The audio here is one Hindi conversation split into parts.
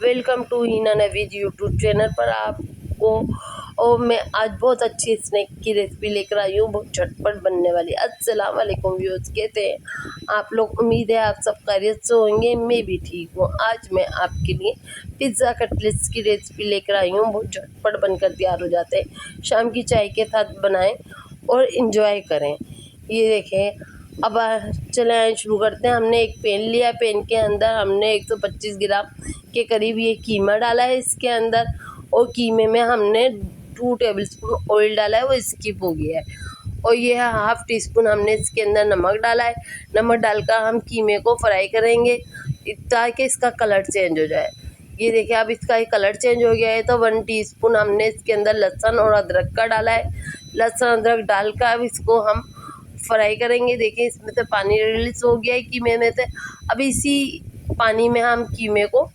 Welcome to Heena Naveez YouTube channel पर आपको और मैं आज बहुत अच्छी स्नैक की रेसिपी लेकर आई हूँ, बहुत झटपट बनने वाली। अस्सलाम वालेकुम व्यूअर्स, कैसे हैं आप लोग? उम्मीद है आप सब खैरियत से होंगे, मैं भी ठीक हूँ। आज मैं आपके लिए पिज़्ज़ा कटलेट्स की रेसिपी लेकर आई हूँ, बहुत झटपट बनकर तैयार हो जाते हैं। शाम की चाय के साथ बनाएं और इन्जॉय करें। ये देखें, अब चलें शुरू करते हैं। हमने एक पैन लिया, पैन के अंदर हमने 125 ग्राम के करीब ये कीमा डाला है इसके अंदर, और कीमे में हमने 2 टेबलस्पून ऑयल डाला है, वो स्किप हो गया है। और ये हाफ़ टी स्पून हमने इसके अंदर नमक डाला है। नमक डालकर हम कीमे को फ्राई करेंगे ताकि इसका कलर चेंज हो जाए। ये देखिए, अब इसका कलर चेंज हो गया है तो 1 टीस्पून हमने इसके अंदर लहसुन और अदरक का डाला है। लहसुन अदरक डालकर अब इसको हम फ्राई करेंगे। देखिए, इसमें से पानी रिलीज हो गया है कीमे में से। अब इसी पानी में हम कीमे को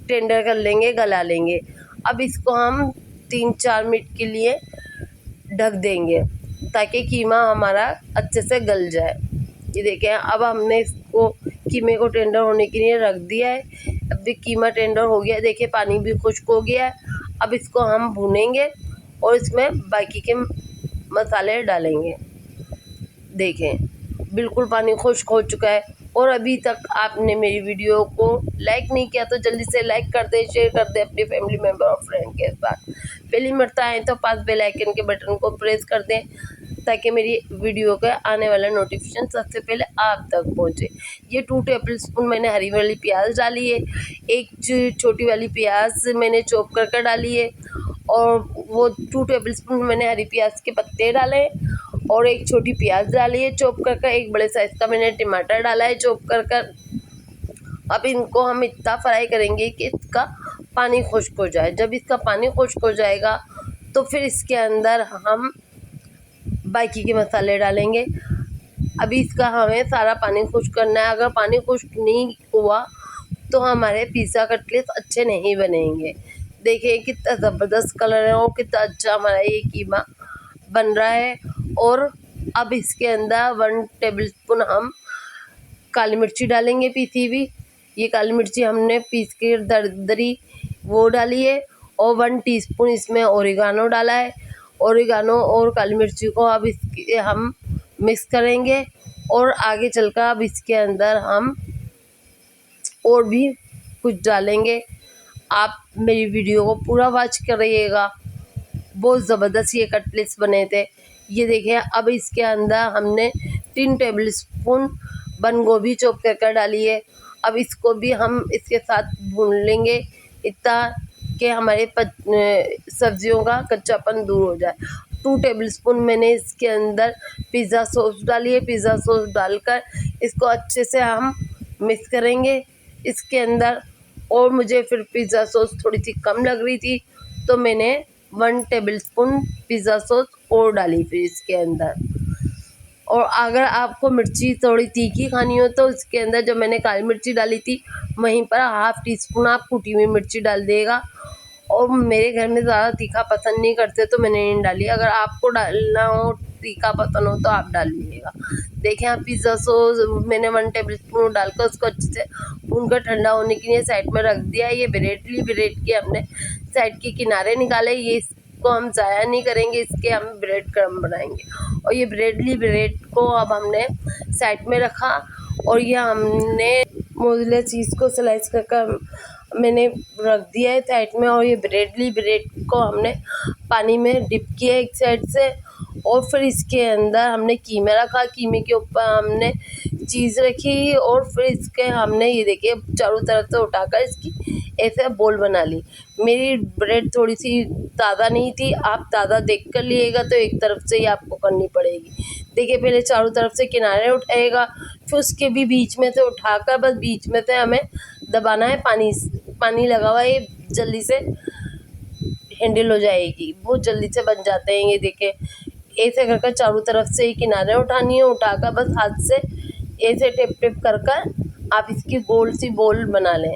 टेंडर कर लेंगे, गला लेंगे। अब इसको हम 3-4 मिनट के लिए ढक देंगे ताकि कीमा हमारा अच्छे से गल जाए। ये देखें, अब हमने इसको कीमे को टेंडर होने के लिए रख दिया है। अब भी कीमा टेंडर हो गया है, देखिए पानी भी खुश्क हो गया है। अब इसको हम भूनेंगे और इसमें बाकी के मसाले डालेंगे। देखें, बिल्कुल पानी खुश्क हो चुका है। और अभी तक आपने मेरी वीडियो को लाइक नहीं किया तो जल्दी से लाइक कर दें, शेयर कर दें अपने फैमिली मेम्बर और फ्रेंड के साथ। पहली मरतबा आए तो पास बेल आइकन के बटन को प्रेस कर दें ताकि मेरी वीडियो का आने वाला नोटिफिकेशन सबसे पहले आप तक पहुंचे। ये 2 टेबलस्पून मैंने हरी वाली प्याज डाली है, एक छोटी वाली प्याज मैंने चॉप कर डाली है, और वो 2 टेबलस्पून मैंने हरी प्याज के पत्ते डाले हैं, और एक छोटी प्याज डाली है चॉप कर। एक बड़े साइज़ का मैंने टमाटर डाला है चॉप कर। अब इनको हम इतना फ्राई करेंगे कि इसका पानी खुश्क हो जाए। जब इसका पानी खुश्क हो जाएगा तो फिर इसके अंदर हम बाकी के मसाले डालेंगे। अभी इसका हमें सारा पानी खुश्क करना है। अगर पानी खुश्क नहीं हुआ तो हमारे पिज़्ज़ा कटलेट अच्छे नहीं बनेंगे। देखिए कितना ज़बरदस्त कलर है और कितना अच्छा हमारा ये कीमा बन रहा है। और अब इसके अंदर 1 टेबलस्पून हम काली मिर्ची डालेंगे, पीसी हुई। ये काली मिर्ची हमने पीस के दरदरी वो डाली है, और 1 टीस्पून इसमें ओरिगानो डाला है। ओरिगानो और काली मिर्ची को अब इसके हम मिक्स करेंगे, और आगे चलकर अब इसके अंदर हम और भी कुछ डालेंगे। आप मेरी वीडियो को पूरा वॉच करिएगा, बहुत ज़बरदस्त ये कटलेट्स बने थे। ये देखिए, अब इसके अंदर हमने 3 टेबलस्पून बंद गोभी चॉप कर डाली है। अब इसको भी हम इसके साथ भून लेंगे इतना कि हमारे सब्जियों का कच्चापन दूर हो जाए। 2 टेबलस्पून मैंने इसके अंदर पिज़्ज़ा सॉस डाली है। पिज़्ज़ा सॉस डालकर इसको अच्छे से हम मिक्स करेंगे इसके अंदर। और मुझे फिर पिज़्ज़ा सॉस थोड़ी सी कम लग रही थी तो मैंने 1 टेबलस्पून पिज़्ज़ा सॉस और डाली फिर इसके अंदर। और अगर आपको मिर्ची थोड़ी तीखी खानी हो तो इसके अंदर जो मैंने काली मिर्ची डाली थी वहीं पर हाफ़ टीस्पून आप कुटी हुई मिर्ची डाल देगा। और मेरे घर में ज़्यादा तीखा पसंद नहीं करते तो मैंने नहीं डाली। अगर आपको डालना हो, तीखा पसंद हो तो आप डाल लीजिएगा। देखें, आप पिज़्ज़ा सॉस मैंने 1 टेबलस्पून डालकर उसको अच्छे से भूनकर ठंडा होने के लिए साइड में रख दिया है। ये ब्रेड के हमने साइड के किनारे निकाले। ये को हम ज़ाया नहीं करेंगे, इसके हम ब्रेड क्रम्ब बनाएंगे। और ये ब्रेड को अब हमने साइड में रखा, और ये हमने मोज़रेला चीज़ को स्लाइस कर मैंने रख दिया है साइड में। और ये ब्रेड को हमने पानी में डिप किया एक साइड से, और फिर इसके अंदर हमने कीमा रखा। कीमे के ऊपर हमने चीज़ रखी, और फिर इसके हमने ये देखिए चारों तरफ से उठाकर इसकी ऐसे बोल बना ली। मेरी ब्रेड थोड़ी सी ताज़ा नहीं थी, आप ताज़ा देख कर लिएगा तो एक तरफ से ही आपको करनी पड़ेगी। देखिए, पहले चारों तरफ से किनारे उठाएगा, फिर उसके भी बीच में से उठाकर बस बीच में से हमें दबाना है। पानी लगा हुआ है, ये जल्दी से हैंडल हो जाएगी, बहुत जल्दी से बन जाते हैं। ये देखें, ऐसे कर चारों तरफ से ही किनारे उठानी है। उठाकर बस हाथ से ऐसे टिप कर आप इसकी गोल सी बोल बना लें।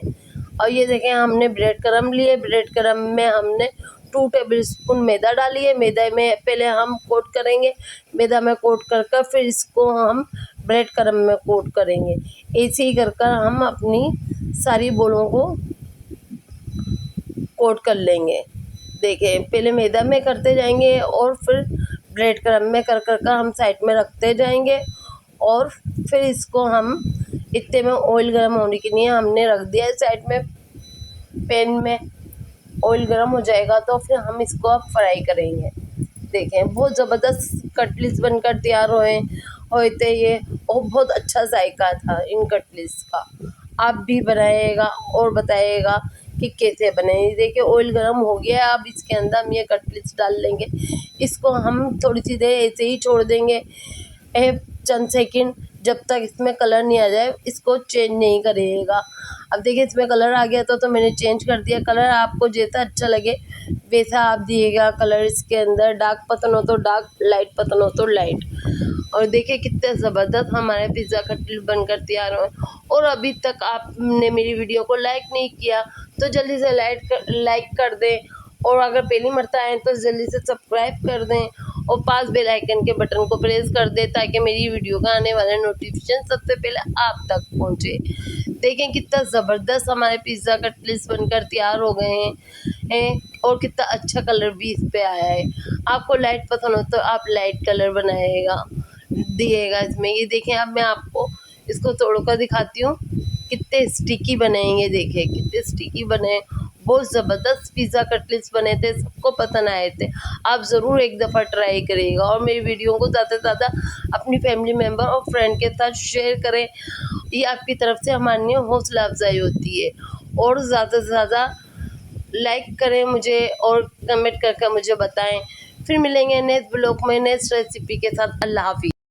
और ये देखें, हमने ब्रेड क्रम्ब लिए। ब्रेड क्रम्ब में हमने 2 टेबलस्पून मैदा डाली है। मैदा में पहले हम कोट करेंगे, मैदा में कोट कर फिर इसको हम ब्रेड क्रम्ब में कोट करेंगे। ऐसे ही कर हम अपनी सारी बोलों को कोट कर लेंगे। देखिए पहले मैदा में करते जाएंगे और फिर ब्रेड क्रम्ब में कर कर कर हम साइड में रखते जाएंगे और फिर इसको हम इतने में ऑयल गर्म होने के लिए हमने रख दिया है साइड में। पैन में ऑयल गर्म हो जाएगा तो फिर हम इसको अब फ्राई करेंगे। देखें बहुत ज़बरदस्त कटलेट्स बनकर तैयार होए थे ये, और बहुत अच्छा जायका था इन कटलेट्स का। आप भी बनाइएगा और बताइएगा कि कैसे बने। देखिए ऑयल गर्म हो गया है, अब इसके अंदर हम ये कटलेट्स डाल लेंगे। इसको हम थोड़ी सी देर ऐसे ही छोड़ देंगे, चंद सेकंड, जब तक इसमें कलर नहीं आ जाए इसको चेंज नहीं करिएगा। अब देखिए इसमें कलर आ गया तो मैंने चेंज कर दिया। कलर आपको जैसा अच्छा लगे वैसा आप दिएगा कलर इसके अंदर। डार्क पसंद हो तो डार्क, लाइट पसंद हो तो लाइट। और देखिए कितने ज़बरदस्त हमारे पिज़्ज़ा कटलेट बनकर तैयार हुए। और अभी तक आपने मेरी वीडियो को लाइक नहीं किया तो जल्दी से लाइक कर दें, और अगर पहली मरतबा आए तो जल्दी से सब्सक्राइब कर दें और पास बेल आइकन के बटन को प्रेस कर दें ताकि मेरी वीडियो का आने वाला नोटिफिकेशन सबसे पहले आप तक पहुंचे। देखें कितना ज़बरदस्त हमारे पिज़्ज़ा कटलेट्स बनकर तैयार हो गए हैं और कितना अच्छा कलर भी इस पे आया है। आपको लाइट पसंद हो तो आप लाइट कलर बनाइएगा दिएगा इसमें। ये देखें अब मैं आपको इसको तोड़कर दिखाती हूँ कितने स्टिकी बनेंगे। देखिए कितने स्टिकी बने, बहुत ज़बरदस्त पिज़्ज़ा कटलेट्स बने थे, सबको पसंद आए थे। आप ज़रूर एक दफ़ा ट्राई करिएगा और मेरी वीडियो को ज़्यादा से ज़्यादा अपनी फैमिली मेम्बर और फ्रेंड के साथ शेयर करें। ये आपकी तरफ से हमारे लिए हौसला अफजाई होती है। और ज़्यादा से ज़्यादा लाइक करें मुझे और कमेंट करके मुझे बताएं। फिर मिलेंगे नेक्स्ट ब्लॉग में नेक्स्ट रेसिपी के साथ। अल्लाह हाफिज़।